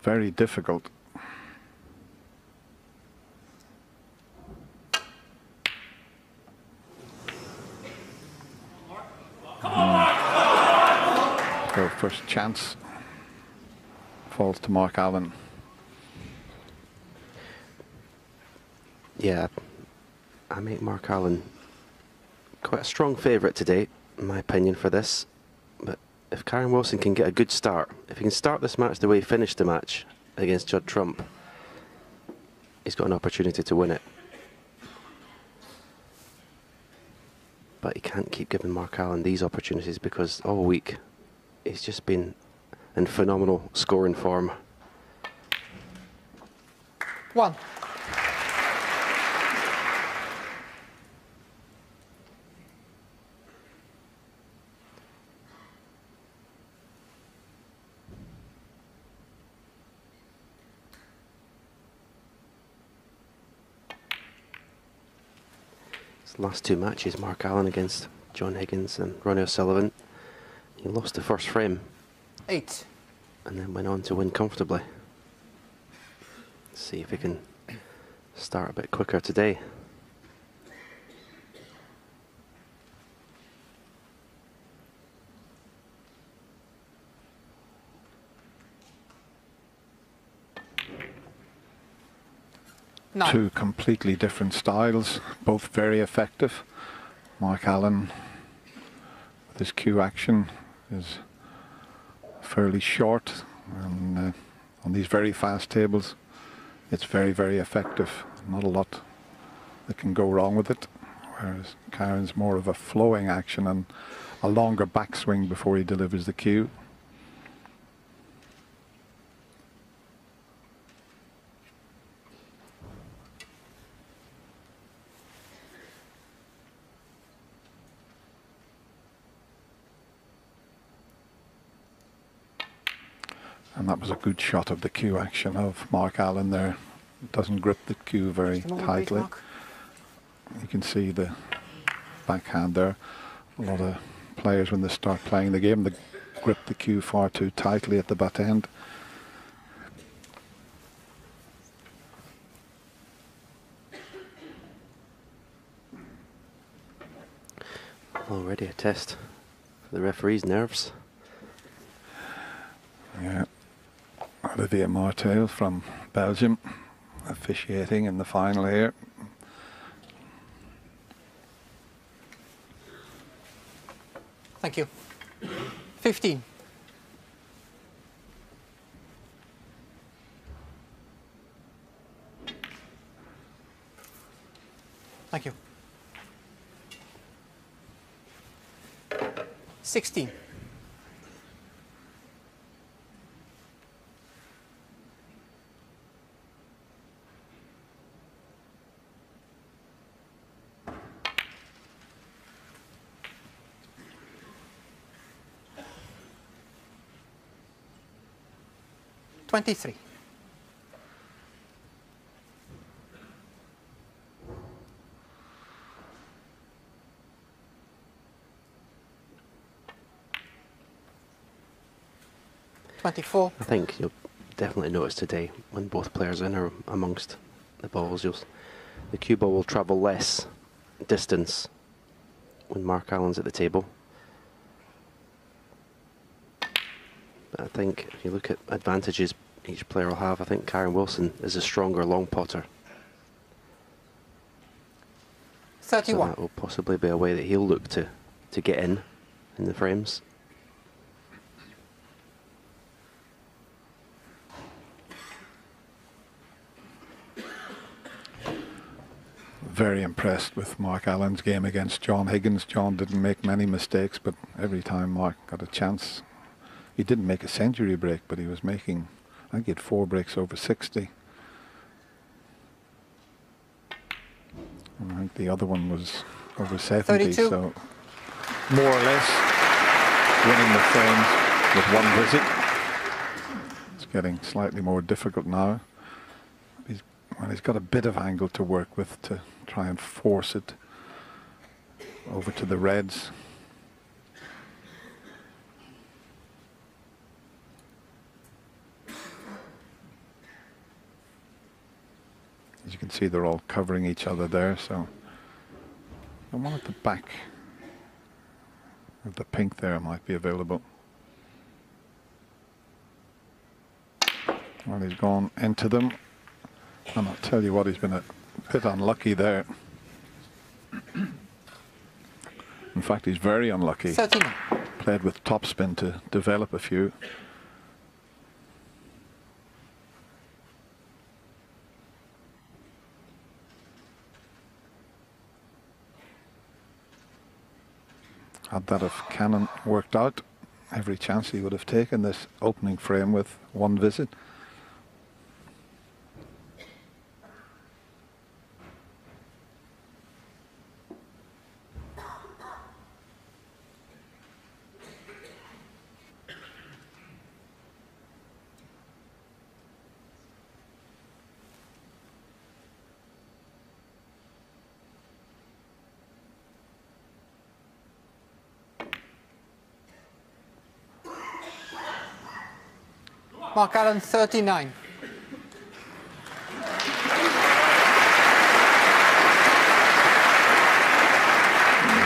very difficult. So first chance falls to Mark Allen. Yeah, I make Mark Allen quite a strong favourite today, in my opinion, for this. But if Kyren Wilson can get a good start, if he can start this match the way he finished the match against Judd Trump, he's got an opportunity to win it. But he can't keep giving Mark Allen these opportunities, because all week he's just been in phenomenal scoring form. 1. His last 2 matches, Mark Allen against John Higgins and Ronnie O'Sullivan, he lost the first frame. 8. And then went on to win comfortably. Let's see if he can start a bit quicker today. Two completely different styles, both very effective. Mark Allen, with his cue action, is fairly short, and on these very fast tables, it's very, very effective. Not a lot that can go wrong with it. Whereas Kyren's more of a flowing action and a longer backswing before he delivers the cue. And that was a good shot of the cue action of Mark Allen there. Doesn't grip the cue very tightly. You can see the backhand there. A lot of players, when they start playing the game, they grip the cue far too tightly at the butt end. Already a test for the referee's nerves. Yeah. Olivier Martel from Belgium officiating in the final here. Thank you. 15. Thank you. 16. 23. I think you'll definitely notice today when both players in are amongst the balls, the cue ball will travel less distance when Mark Allen's at the table. But I think if you look at advantages each player will have, I think Kyren Wilson is a stronger long potter. 31. So that will possibly be a way that he'll look to get in the frames. Very impressed with Mark Allen's game against John Higgins. John didn't make many mistakes, but every time Mark got a chance, he didn't make a century break, but he was making, I think he had 4 breaks over 60. And I think the other one was over 70, 32. So more or less winning the frames with 1 visit. It's getting slightly more difficult now. He's got a bit of angle to work with to try and force it over to the reds. As you can see, they're all covering each other there, so the one at the back of the pink there might be available. Well, he's gone into them, and I'll tell you what, he's been a bit unlucky there. In fact, he's very unlucky. 39. Played with topspin to develop a few. Had that if Cannon worked out, every chance he would have taken this opening frame with one visit. Mark Allen, 39.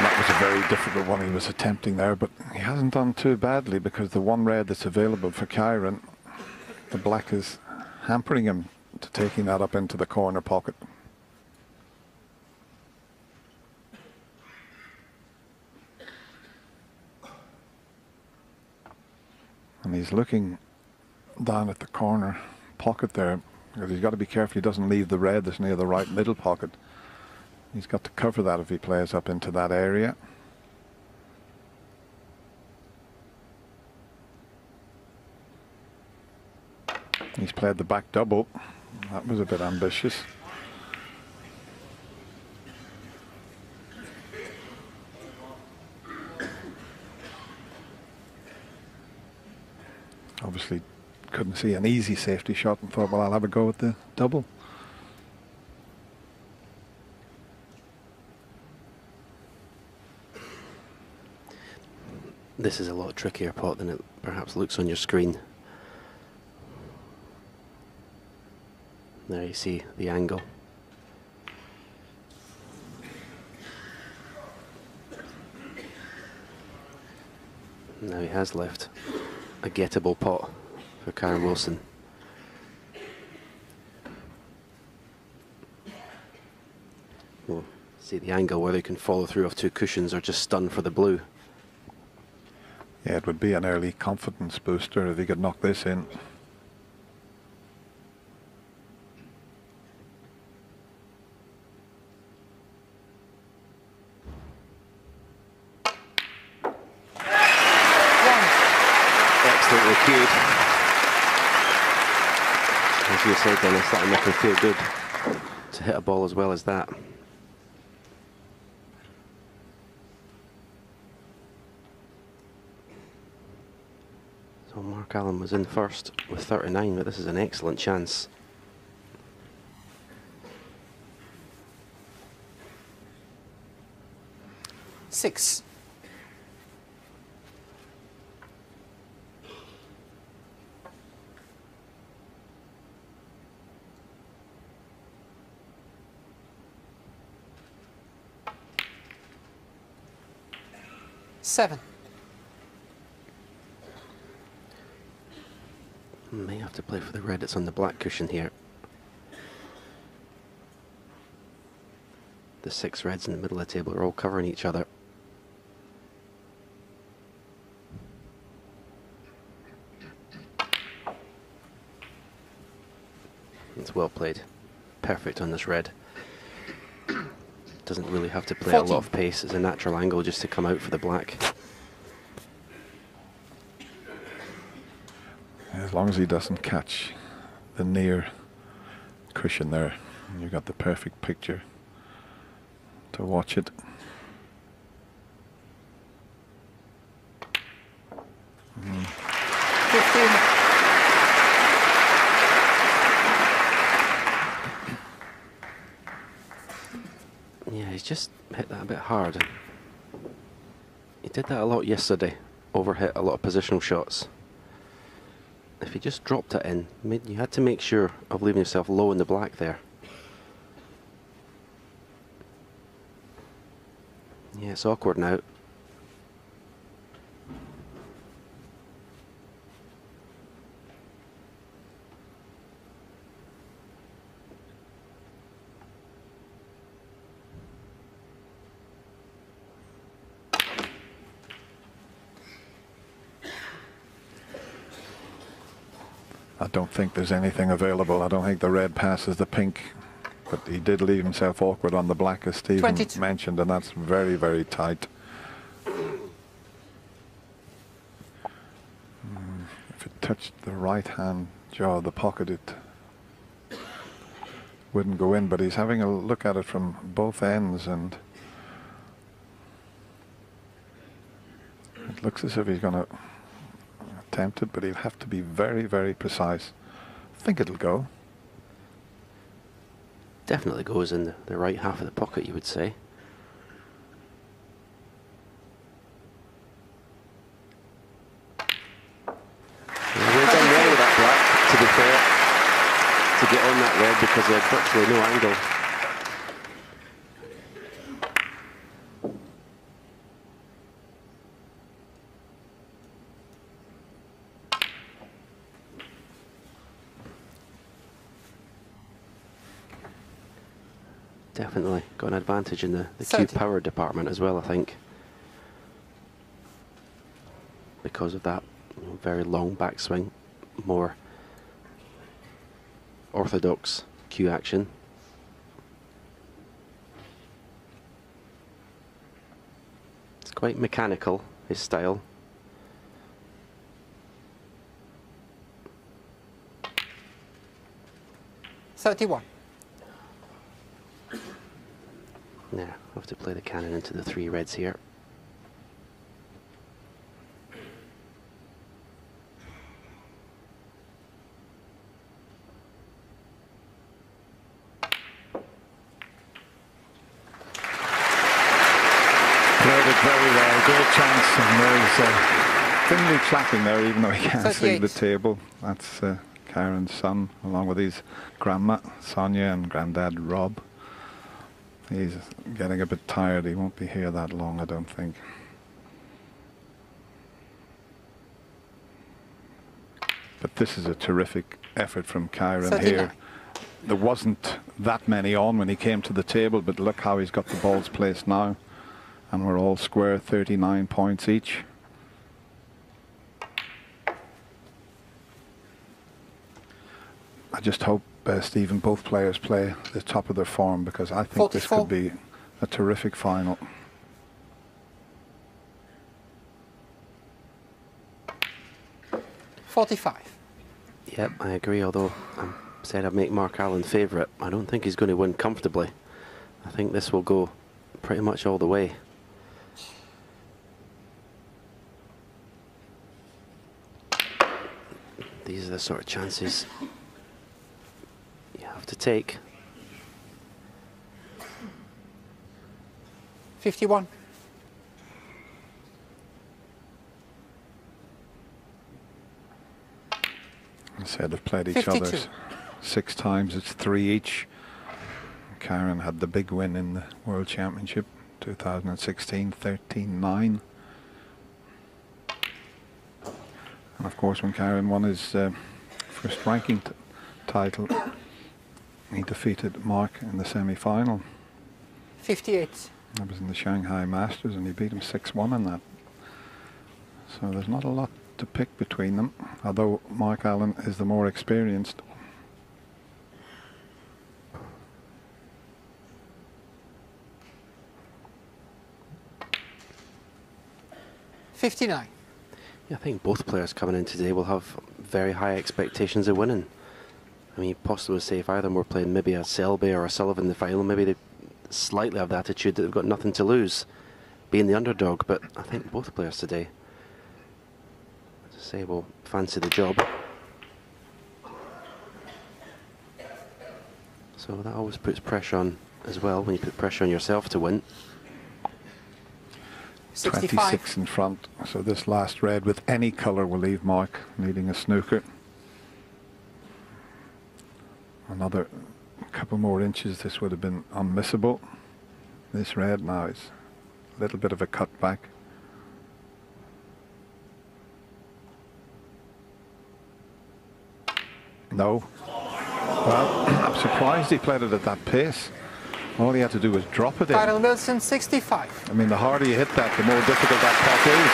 That was a very difficult one he was attempting there, but he hasn't done too badly because the one red that's available for Kyren, the black is hampering him to taking that up into the corner pocket. And he's looking down at the corner pocket there, because he's got to be careful he doesn't leave the red that's near the right middle pocket. He's got to cover that if he plays up into that area. He's played the back double. That was a bit ambitious. Obviously couldn't see an easy safety shot and thought, well, I'll have a go at the double. This is a lot trickier pot than it perhaps looks on your screen. There you see the angle. Now he has left a gettable pot for Kyren Wilson. We'll see the angle, whether he can follow through off two cushions or just stun for the blue. Yeah, it would be an early confidence booster if he could knock this in. Excellently cued. As you said, Dennis, that'll make him feel good to hit a ball as well as that. So Mark Allen was in first with 39, but this is an excellent chance. Six. Seven. May have to play for the red that's on the black cushion here. The six reds in the middle of the table are all covering each other. It's well played. Perfect on this red. Doesn't really have to play 14. a lot of pace. It's a natural angle just to come out for the black. As long as he doesn't catch the near cushion there, you got the perfect picture to watch it. Mm. 15. Yeah, he's just hit that a bit hard. He did that a lot yesterday. Overhit a lot of positional shots. If he just dropped it in, you had to make sure of leaving yourself low in the black there. Yeah, it's awkward now. I don't think there's anything available. I don't think the red passes the pink, but he did leave himself awkward on the black, as Stephen 22. mentioned, and that's very, very tight. If it touched the right hand jaw of the pocket, it wouldn't go in, but he's having a look at it from both ends, and it looks as if he's going to attempt it, but he'll have to be very, very precise. I think it'll go. Definitely goes in the right half of the pocket, you would say. Well done well with that black, to be fair, to get on that red, because he had virtually no angle. Definitely got an advantage in the cue power department as well, I think, because of that very long backswing, more orthodox cue action. It's quite mechanical, his style. $31. Yeah, I'll have to play the cannon into the 3 reds here. Played it very well, great chance, and there's thinly clapping there, even though he can't see the table. That's Kyren's son, along with his grandma Sonia and granddad Rob. He's getting a bit tired. He won't be here that long, I don't think. But this is a terrific effort from Kyren here. There wasn't that many on when he came to the table, but look how he's got the balls placed now. And we're all square, 39 points each. I just hope, Stephen, both players play the top of their form, because I think 44. This could be a terrific final. $45. Yep, I agree, although I said I'd make Mark Allen favourite. I don't think he's going to win comfortably. I think this will go pretty much all the way. These are the sort of chances you have to take. 51. I said they've played each 52. other 6 times. It's 3 each. Kyren had the big win in the World Championship 2016, 13-9. And of course, when Kyren won his first ranking title, he defeated Mark in the semi-final. 58. That was in the Shanghai Masters, and he beat him 6-1 in that. So there's not a lot to pick between them, although Mark Allen is the more experienced. $59. Yeah, I think both players coming in today will have very high expectations of winning. I mean, possibly say if either of them were playing maybe a Selby or a Sullivan in the final, maybe they slightly have the attitude that they've got nothing to lose, being the underdog. But I think both players today, as I say, will fancy the job. So that always puts pressure on as well, when you put pressure on yourself to win. 26 in front, so this last red with any colour will leave Mark needing a snooker. Another couple more inches, this would have been unmissable. This red now is little bit of a cutback. No. Well, I'm surprised he played it at that pace. All he had to do was drop it in. Kyren Wilson, 65. I mean, the harder you hit that, the more difficult that putt is.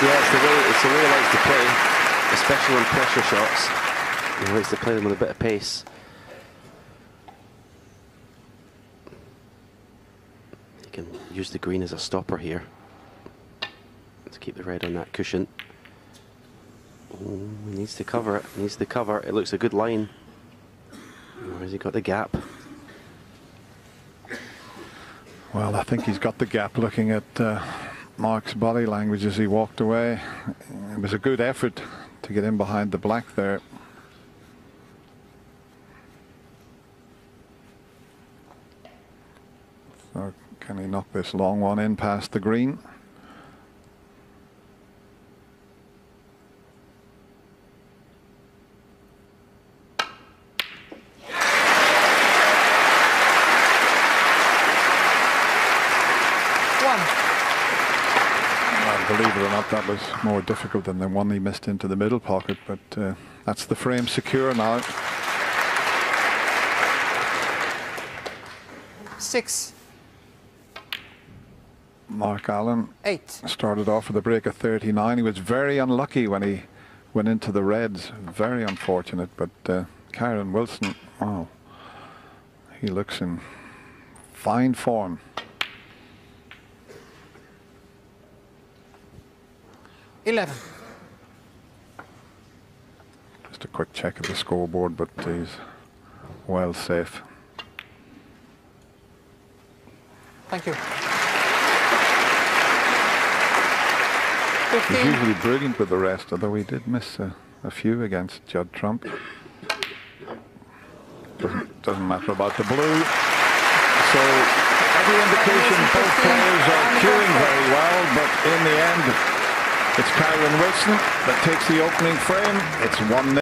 Yeah, it's the way he likes to play, especially on pressure shots. He likes to play them with a bit of pace. He can use the green as a stopper here to keep the red on that cushion. Oh, he needs to cover it. He needs to cover. It looks a good line. Or has he got the gap? Well, I think he's got the gap looking at Mark's body language as he walked away. It was a good effort to get in behind the black there. So can he knock this long one in past the green? Believe it or not, that was more difficult than the one he missed into the middle pocket, but that's the frame secure now. 6. Mark Allen 8. started off with a break of 39. He was very unlucky when he went into the reds. Very unfortunate, but Kyren Wilson, wow, he looks in fine form. $11. Just a quick check of the scoreboard, but he's well safe. Thank you. He's 15. usually brilliant with the rest, although he did miss a few against Judd Trump. Doesn't matter about the blue. So every indication both players are cueing very well, but in the end, it's Kyren Wilson that takes the opening frame. It's 1-0.